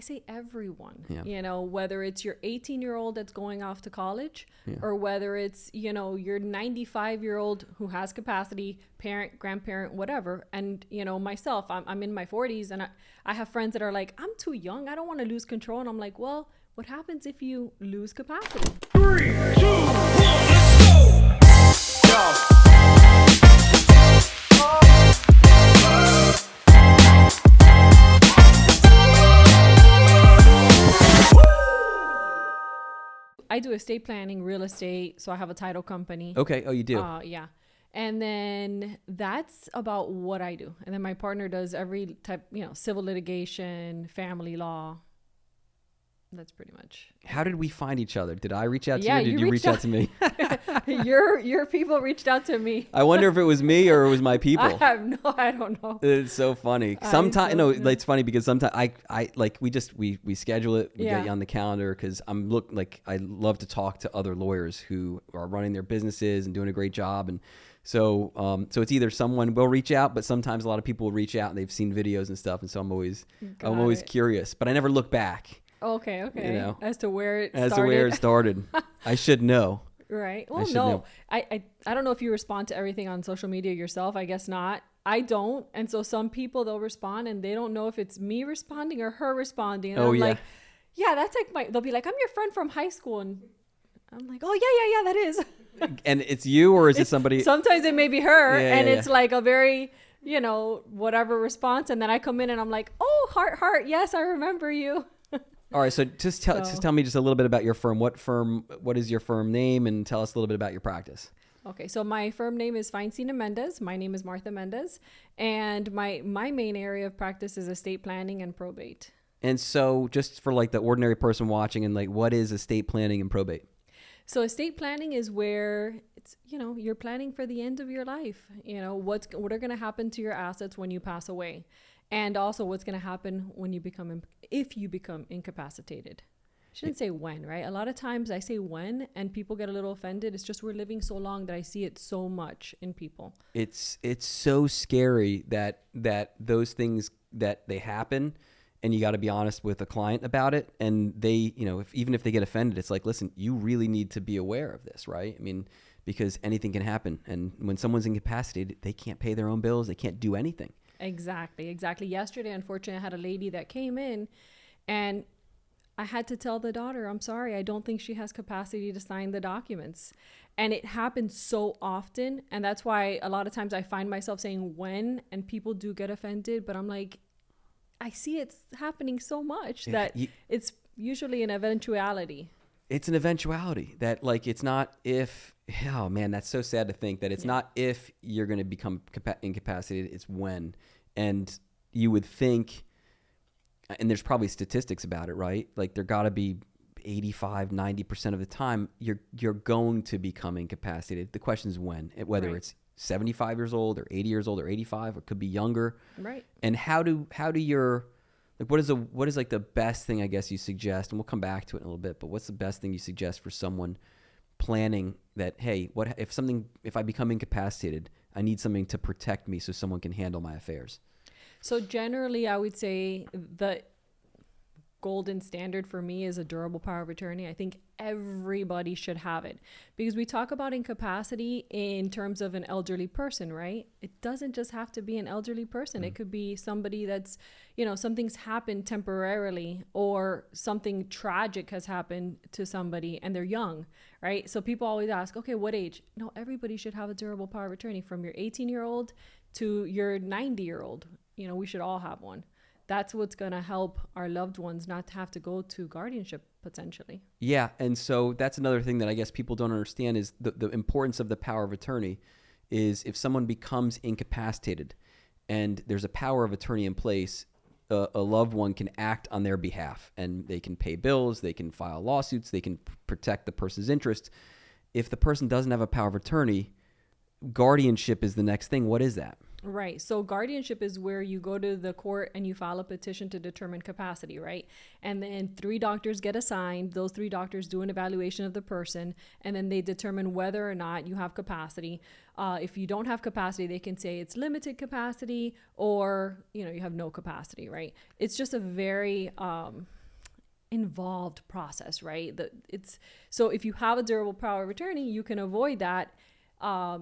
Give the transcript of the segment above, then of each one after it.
say everyone, Yeah. whether it's your 18-year-old that's going off to college or whether it's, your 95-year-old who has capacity, parent, grandparent, whatever. And, myself, I'm in my 40s and I have friends that are like, I'm too young. I don't want to lose control. And I'm like, well, what happens if you lose capacity? 3, 2, 1, let's go! I do estate planning, real estate. So I have a title company. Okay. Oh, you do? Yeah. And then that's about what I do. And then my partner does every type, civil litigation, family law. That's pretty much. How did we find each other? Did I reach out to you? Yeah, Or did you reach out to me? Your people reached out to me. I wonder if it was me or it was my people. I don't know. It's so funny. Sometimes, it's funny because sometimes I like we schedule it. We get you on the calendar because I love to talk to other lawyers who are running their businesses and doing a great job. And so it's either someone will reach out, but sometimes a lot of people will reach out and they've seen videos and stuff. And so I'm always curious, but I never look back. Okay. As to where it started. I should know. Right. Well, no. I don't know if you respond to everything on social media yourself. I guess not. I don't. And so some people, they'll respond and they don't know if it's me responding or her responding. And I'm like, yeah, that's like they'll be like, I'm your friend from high school. And I'm like, oh, yeah, that is. And it's you or is it somebody? Sometimes it may be her. It's like a very, whatever response. And then I come in and I'm like, oh, heart. Yes, I remember you. All right, so just tell me just a little bit about your firm. What is your firm name, and tell us a little bit about your practice. Okay, so my firm name is Rosen and Mendez. My name is Martha Mendez, and my main area of practice is estate planning and probate. And so, just for like the ordinary person watching, and like, what is estate planning and probate? So estate planning is where it's you're planning for the end of your life. What are going to happen to your assets when you pass away. And also what's going to happen if you become incapacitated. I shouldn't say when, right? A lot of times I say when and people get a little offended. It's just we're living so long that I see it so much in people. It's so scary that those things that they happen, and you got to be honest with a client about it. And they, even if they get offended, it's like, listen, you really need to be aware of this, right? I mean, because anything can happen. And when someone's incapacitated, they can't pay their own bills. They can't do anything. Exactly. Yesterday, unfortunately, I had a lady that came in and I had to tell the daughter, I'm sorry, I don't think she has capacity to sign the documents. And it happens so often. And that's why a lot of times I find myself saying when, and people do get offended, but I'm like, I see it's happening so much that it's usually an eventuality. It's an eventuality that like, it's not if, oh man, that's so sad to think that it's not if you're going to become incapacitated, it's when. And you would think, and there's probably statistics about it, right? Like there got to be 85, 90% of the time you're going to become incapacitated. The question is when, whether it's 75 years old or 80 years old or 85, or it could be younger. Right. And how do your, like, what is like the best thing, I guess, you suggest, and we'll come back to it in a little bit, but what's the best thing you suggest for someone planning that, hey, what if I become incapacitated, I need something to protect me so someone can handle my affairs? So generally, I would say the golden standard for me is a durable power of attorney. I think everybody should have it because we talk about incapacity in terms of an elderly person, right? It doesn't just have to be an elderly person. It could be somebody that's, something's happened temporarily or something tragic has happened to somebody and they're young, right? So people always ask, okay, what age? No, everybody should have a durable power of attorney from your 18-year-old to your 90-year-old. We should all have one. That's what's going to help our loved ones not to have to go to guardianship potentially. Yeah. And so that's another thing that I guess people don't understand is the importance of the power of attorney is if someone becomes incapacitated and there's a power of attorney in place, a loved one can act on their behalf and they can pay bills, they can file lawsuits, they can protect the person's interest. If the person doesn't have a power of attorney, guardianship is the next thing. What is that? Right. So guardianship is where you go to the court and you file a petition to determine capacity, right? And then 3 doctors get assigned. Those 3 doctors do an evaluation of the person, and then they determine whether or not you have capacity. If you don't have capacity, they can say it's limited capacity, or, you have no capacity, right? It's just a very involved process, right? So if you have a durable power of attorney, you can avoid that.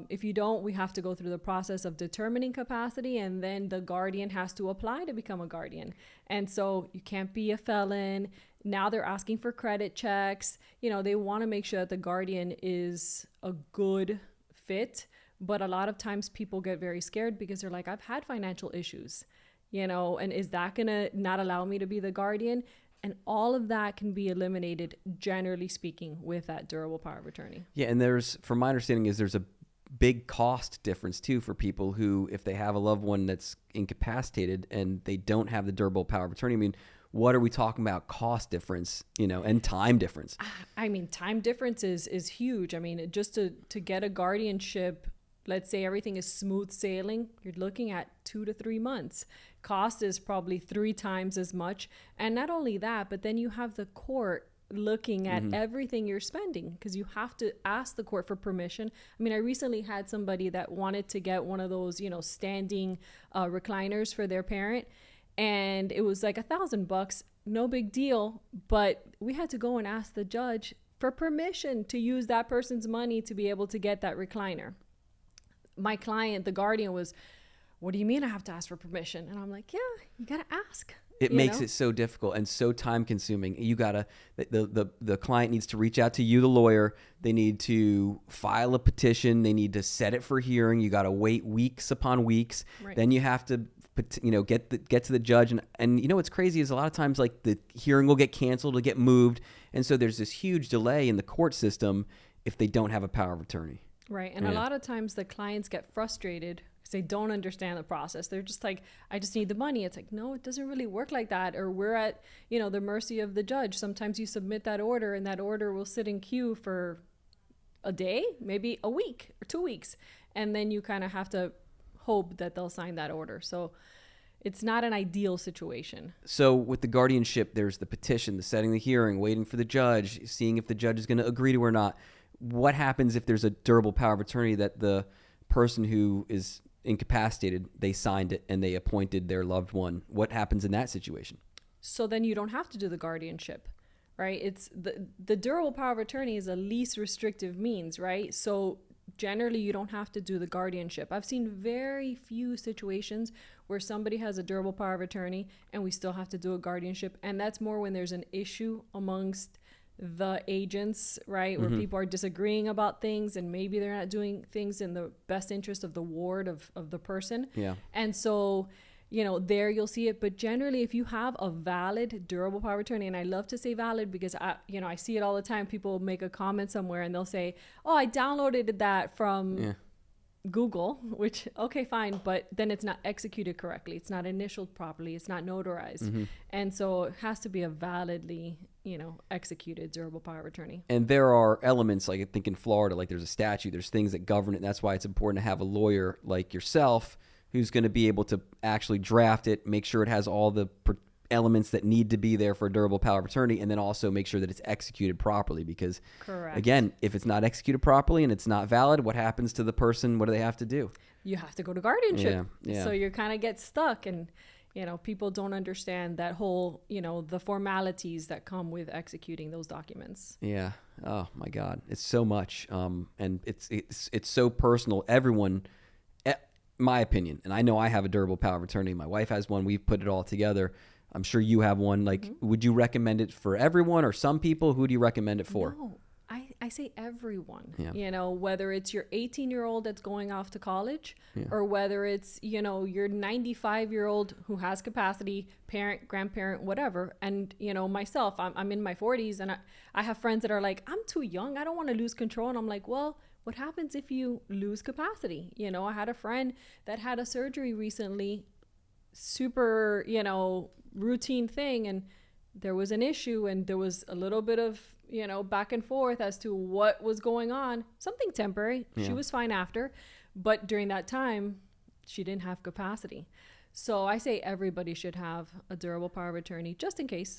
If you don't, we have to go through the process of determining capacity, and then the guardian has to apply to become a guardian. And so you can't be a felon. Now they're asking for credit checks. They want to make sure that the guardian is a good fit. But a lot of times people get very scared because they're like, I've had financial issues, and is that going to not allow me to be the guardian? And all of that can be eliminated, generally speaking, with that durable power of attorney. Yeah, and from my understanding, there's a big cost difference too for people who, if they have a loved one that's incapacitated and they don't have the durable power of attorney. I mean, what are we talking about? Cost difference, and time difference. I mean, time difference is huge. I mean, just to get a guardianship, let's say everything is smooth sailing, you're looking at 2 to 3 months. Cost is probably 3 times as much. And not only that, but then you have the court looking at everything you're spending, because you have to ask the court for permission. I mean, I recently had somebody that wanted to get one of those, standing recliners for their parent, and it was like $1,000, no big deal. But we had to go and ask the judge for permission to use that person's money to be able to get that recliner. My client, the guardian, was, what do you mean I have to ask for permission? And I'm like, yeah, you got to ask. It makes it so difficult and so time consuming. You gotta, the client needs to reach out to you, the lawyer. They need to file a petition. They need to set it for hearing. You got to wait weeks upon weeks. Right. Then you have to, get to the judge. And what's crazy is a lot of times, like, the hearing will get canceled, will get moved. And so there's this huge delay in the court system if they don't have a power of attorney. Right. And a lot of times the clients get frustrated because they don't understand the process. They're just like, I just need the money. It's like, no, it doesn't really work like that. Or we're at, the mercy of the judge. Sometimes you submit that order and that order will sit in queue for a day, maybe a week or 2 weeks. And then you kind of have to hope that they'll sign that order. So it's not an ideal situation. So with the guardianship, there's the petition, the setting the hearing, waiting for the judge, seeing if the judge is going to agree to or not. What happens if there's a durable power of attorney that the person who is incapacitated, they signed it and they appointed their loved one? What happens in that situation? So then you don't have to do the guardianship, right? It's the durable power of attorney is a least restrictive means, right? So generally you don't have to do the guardianship. I've seen very few situations where somebody has a durable power of attorney and we still have to do a guardianship. And that's more when there's an issue amongst the agents, right? Where people are disagreeing about things and maybe they're not doing things in the best interest of the ward of the person. Yeah. And so, there you'll see it. But generally, if you have a valid durable power of attorney, and I love to say valid because I see it all the time. People make a comment somewhere and they'll say, oh, I downloaded that from Google, which, okay, fine. But then it's not executed correctly. It's not initialed properly. It's not notarized. And so it has to be a validly executed durable power of attorney. And there are elements, like I think in Florida, like there's a statute, there's things that govern it. And that's why it's important to have a lawyer like yourself who's going to be able to actually draft it, make sure it has all the elements that need to be there for a durable power of attorney, and then also make sure that it's executed properly. Because, again, if it's not executed properly and it's not valid, what happens to the person? What do they have to do? You have to go to guardianship. Yeah. So you kind of get stuck, and people don't understand that whole, the formalities that come with executing those documents. Yeah. Oh my God. It's so much. And it's so personal. Everyone, my opinion, and I know I have a durable power of attorney. My wife has one. We've put it all together. I'm sure you have one. Like, would you recommend it for everyone or some people? Who do you recommend it for? No, I say everyone, whether it's your 18-year-old that's going off to college or whether it's, your 95-year-old who has capacity, parent, grandparent, whatever. And, myself, I'm in my 40s and I have friends that are like, I'm too young. I don't want to lose control. And I'm like, well, what happens if you lose capacity? I had a friend that had a surgery recently, super, routine thing. And there was an issue and there was a little bit of, back and forth as to what was going on. Something temporary. Yeah. She was fine after. But during that time, she didn't have capacity. So I say everybody should have a durable power of attorney just in case.